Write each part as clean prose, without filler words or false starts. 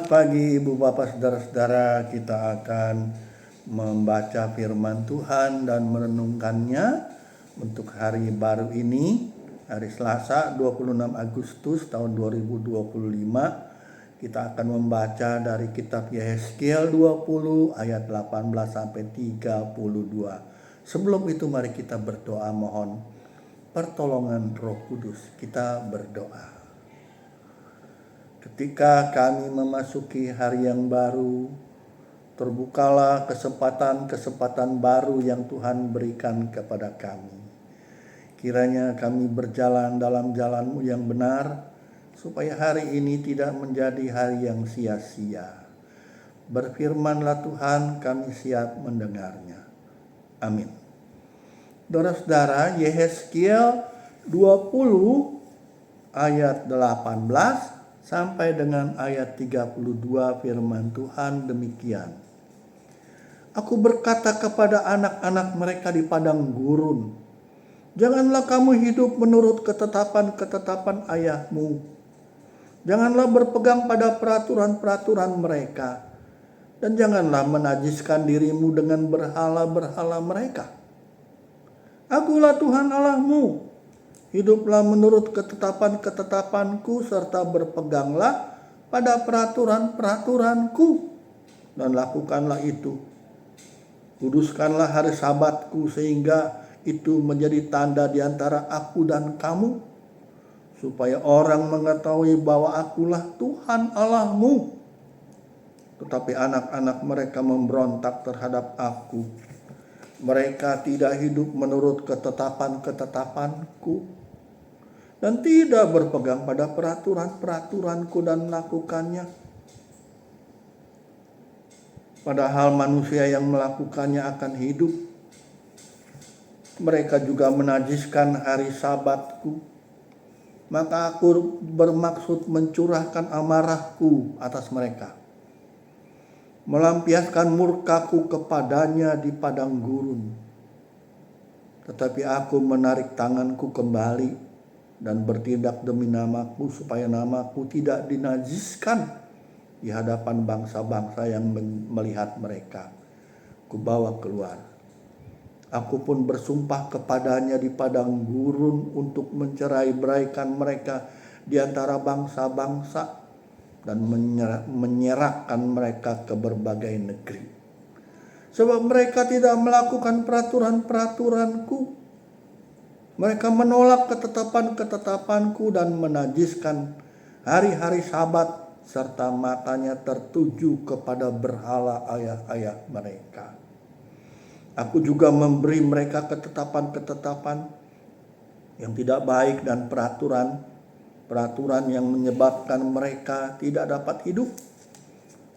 Selamat pagi Ibu Bapak Saudara-saudara, kita akan membaca firman Tuhan dan merenungkannya untuk hari baru ini, hari Selasa 26 Agustus tahun 2025. Kita akan membaca dari kitab Yehezkiel 20 ayat 18 sampai 32. Sebelum itu mari kita berdoa mohon pertolongan Roh Kudus. Kita berdoa. Ketika kami memasuki hari yang baru, terbukalah kesempatan-kesempatan baru yang Tuhan berikan kepada kami. Kiranya kami berjalan dalam jalan-Mu yang benar, supaya hari ini tidak menjadi hari yang sia-sia. Berfirmanlah Tuhan, kami siap mendengarnya. Amin. Saudara-saudara, Yehezkiel 20 ayat 18 sampai dengan ayat 32 firman Tuhan demikian. Aku berkata kepada anak-anak mereka di padang gurun, janganlah kamu hidup menurut ketetapan-ketetapan ayahmu. Janganlah berpegang pada peraturan-peraturan mereka. Dan janganlah menajiskan dirimu dengan berhala-berhala mereka. Akulah Tuhan Allahmu. Hiduplah menurut ketetapan-ketetapanku serta berpeganglah pada peraturan-peraturanku dan lakukanlah itu. Kuduskanlah hari Sabatku sehingga itu menjadi tanda di antara aku dan kamu, supaya orang mengetahui bahwa akulah Tuhan Allahmu. Tetapi anak-anak mereka memberontak terhadap aku. Mereka tidak hidup menurut ketetapan-ketetapanku dan tidak berpegang pada peraturan-peraturanku dan melakukannya. Padahal manusia yang melakukannya akan hidup. Mereka juga menajiskan hari Sabatku. Maka aku bermaksud mencurahkan amarahku atas mereka, melampiaskan murkaku kepadanya di padang gurun. Tetapi aku menarik tanganku kembali dan bertindak demi namaku, supaya namaku tidak dinajiskan di hadapan bangsa-bangsa yang melihat mereka. Kubawa keluar. Aku pun bersumpah kepadanya di padang gurun untuk mencerai-beraikan mereka di antara bangsa-bangsa dan menyerahkan mereka ke berbagai negeri. Sebab mereka tidak melakukan peraturan-peraturanku. Mereka menolak ketetapan-ketetapanku dan menajiskan hari-hari Sabat, serta matanya tertuju kepada berhala ayah-ayah mereka. Aku juga memberi mereka ketetapan-ketetapan yang tidak baik dan peraturan yang menyebabkan mereka tidak dapat hidup.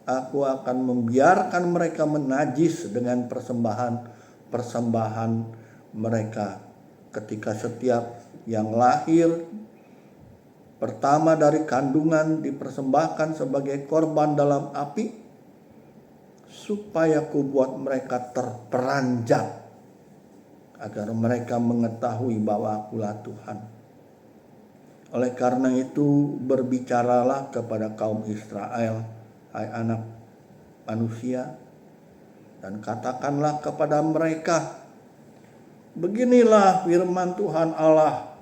Aku akan membiarkan mereka menajis dengan persembahan mereka, ketika setiap yang lahir pertama dari kandungan dipersembahkan sebagai korban dalam api, supaya kubuat mereka terperanjat, agar mereka mengetahui bahwa akulah Tuhan. Oleh karena itu berbicaralah kepada kaum Israel, hai anak manusia, dan katakanlah kepada mereka, beginilah firman Tuhan Allah,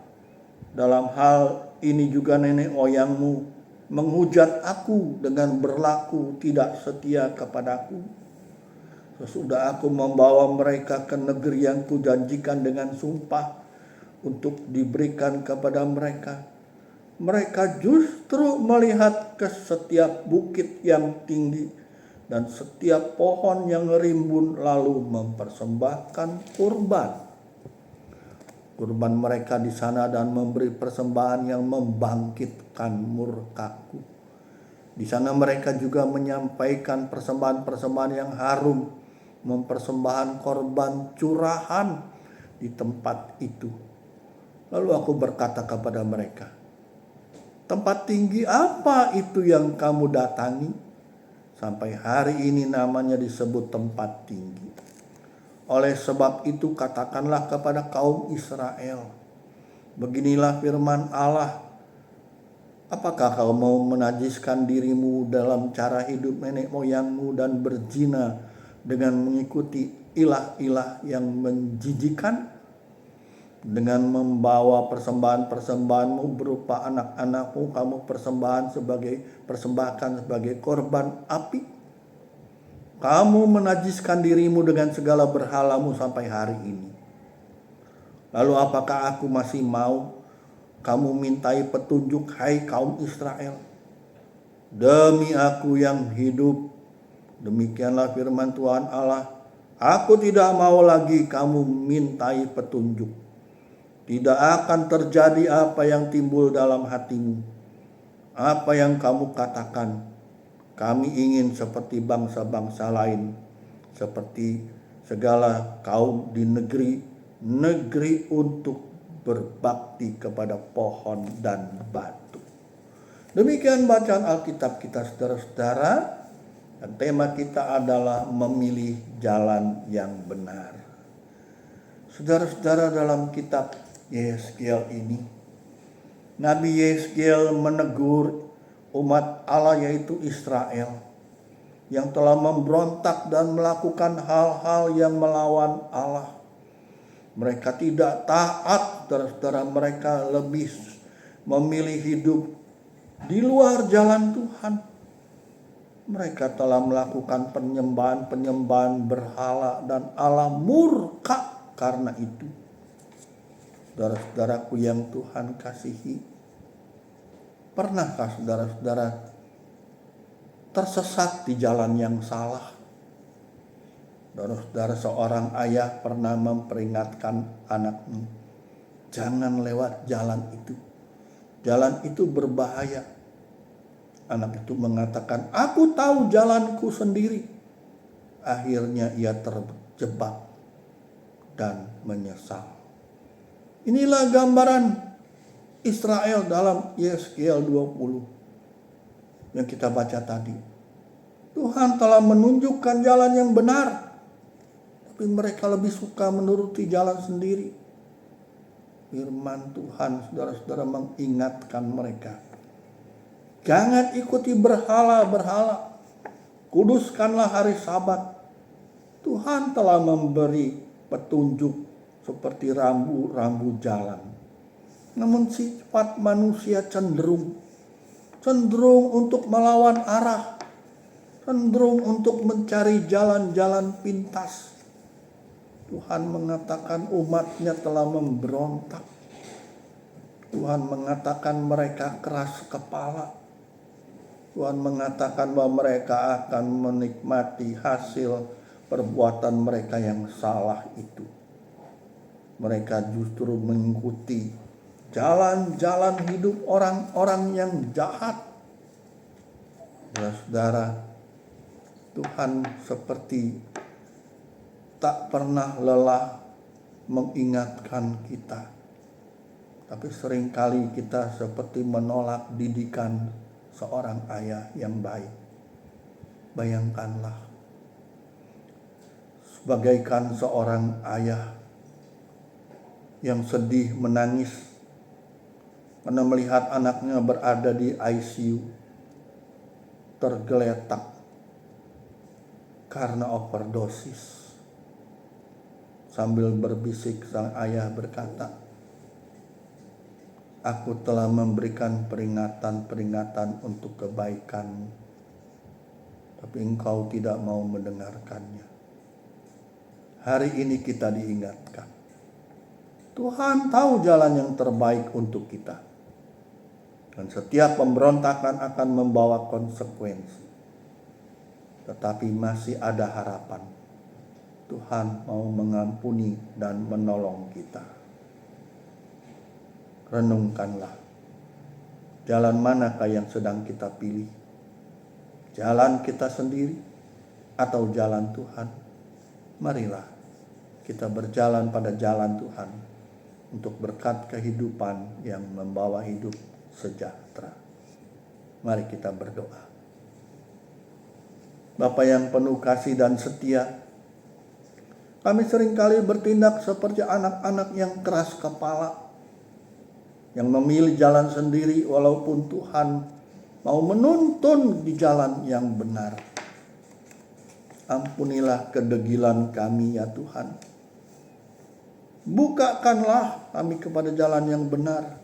dalam hal ini juga nenek moyangmu menghujat aku dengan berlaku tidak setia kepadaku. Sesudah aku membawa mereka ke negeri yang kujanjikan dengan sumpah untuk diberikan kepada mereka, mereka justru melihat ke setiap bukit yang tinggi dan setiap pohon yang rimbun, lalu mempersembahkan kurban mereka di sana dan memberi persembahan yang membangkitkan murkaku. Di sana mereka juga menyampaikan persembahan-persembahan yang harum, mempersembahkan korban curahan di tempat itu. Lalu aku berkata kepada mereka, tempat tinggi apa itu yang kamu datangi? Sampai hari ini namanya disebut tempat tinggi. Oleh sebab itu katakanlah kepada kaum Israel, beginilah firman Allah, Apakah kau mau menajiskan dirimu dalam cara hidup nenek moyangmu dan berzina dengan mengikuti ilah-ilah yang menjijikan? Dengan membawa persembahan-persembahanmu berupa anak-anakmu, kamu persembahkan sebagai korban api. Kamu menajiskan dirimu dengan segala berhalamu sampai hari ini. Lalu apakah aku masih mau kamu mintai petunjuk, hai kaum Israel? Demi aku yang hidup, demikianlah firman Tuhan Allah, aku tidak mau lagi kamu mintai petunjuk. Tidak akan terjadi apa yang timbul dalam hatimu, apa yang kamu katakan. Kami ingin seperti bangsa-bangsa lain, seperti segala kaum di negeri untuk berbakti kepada pohon dan batu. Demikian bacaan Alkitab kita, saudara-saudara. Dan tema kita adalah memilih jalan yang benar. Saudara-saudara, dalam kitab Yehezkiel ini, Nabi Yehezkiel menegur umat Allah yaitu Israel yang telah memberontak dan melakukan hal-hal yang melawan Allah. Mereka tidak taat, saudara-saudara, mereka lebih memilih hidup di luar jalan Tuhan. Mereka telah melakukan penyembahan berhala dan Allah murka karena itu. Saudara-saudaraku yang Tuhan kasihi, pernahkah saudara-saudara tersesat di jalan yang salah? Saudara-saudara, seorang ayah pernah memperingatkan anaknya, jangan lewat jalan itu. Jalan itu berbahaya. Anak itu mengatakan, aku tahu jalanku sendiri. Akhirnya ia terjebak dan menyesal. Inilah gambaran Israel dalam Yehezkiel 20 yang kita baca tadi. Tuhan telah menunjukkan jalan yang benar, tapi mereka lebih suka menuruti jalan sendiri. Firman Tuhan, saudara-saudara, mengingatkan mereka, jangan ikuti berhala-berhala. Kuduskanlah hari Sabat. Tuhan telah memberi petunjuk seperti rambu-rambu jalan. Namun sifat manusia cenderung untuk melawan arah, cenderung untuk mencari jalan-jalan pintas. Tuhan mengatakan umatnya telah memberontak. Tuhan mengatakan mereka keras kepala. Tuhan mengatakan bahwa mereka akan menikmati hasil perbuatan mereka yang salah itu. Mereka justru mengikuti jalan-jalan hidup orang-orang yang jahat. Saudara, Tuhan seperti tak pernah lelah mengingatkan kita. Tapi seringkali kita seperti menolak didikan seorang ayah yang baik. Bayangkanlah, bagaikan seorang ayah yang sedih menangis karena melihat anaknya berada di ICU, tergeletak karena overdosis. Sambil berbisik, sang ayah berkata, aku telah memberikan peringatan-peringatan untuk kebaikanmu, tapi engkau tidak mau mendengarkannya. Hari ini kita diingatkan, Tuhan tahu jalan yang terbaik untuk kita. Dan setiap pemberontakan akan membawa konsekuensi. Tetapi masih ada harapan. Tuhan mau mengampuni dan menolong kita. Renungkanlah. Jalan manakah yang sedang kita pilih? Jalan kita sendiri atau jalan Tuhan? Marilah kita berjalan pada jalan Tuhan untuk berkat kehidupan yang membawa hidup sejahtera. Mari kita berdoa. Bapa yang penuh kasih dan setia, kami seringkali bertindak seperti anak-anak yang keras kepala. yang memilih jalan sendiri walaupun Tuhan mau menuntun di jalan yang benar. Ampunilah kedegilan kami ya Tuhan. Bukakanlah kami kepada jalan yang benar.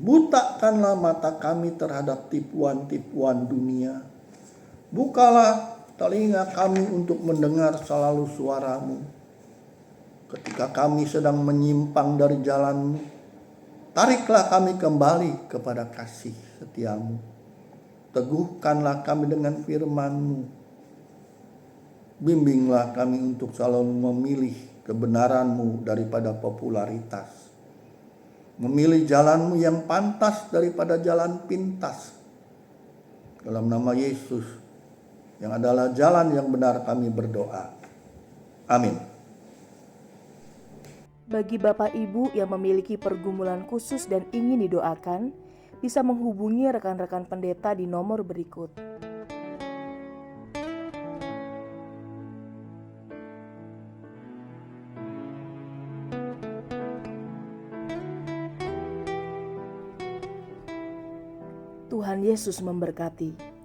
Butakanlah mata kami terhadap tipuan-tipuan dunia. Bukalah telinga kami untuk mendengar selalu suara-Mu. Ketika kami sedang menyimpang dari jalan-Mu, tariklah kami kembali kepada kasih setia-Mu. Teguhkanlah kami dengan firman-Mu. Bimbinglah kami untuk selalu memilih kebenaran-Mu daripada popularitas. Memilih jalan-Mu yang pantas daripada jalan pintas. Dalam nama Yesus, yang adalah jalan yang benar, kami berdoa. Amin. Bagi Bapak Ibu yang memiliki pergumulan khusus dan ingin didoakan, bisa menghubungi rekan-rekan pendeta di nomor berikut. Tuhan Yesus memberkati.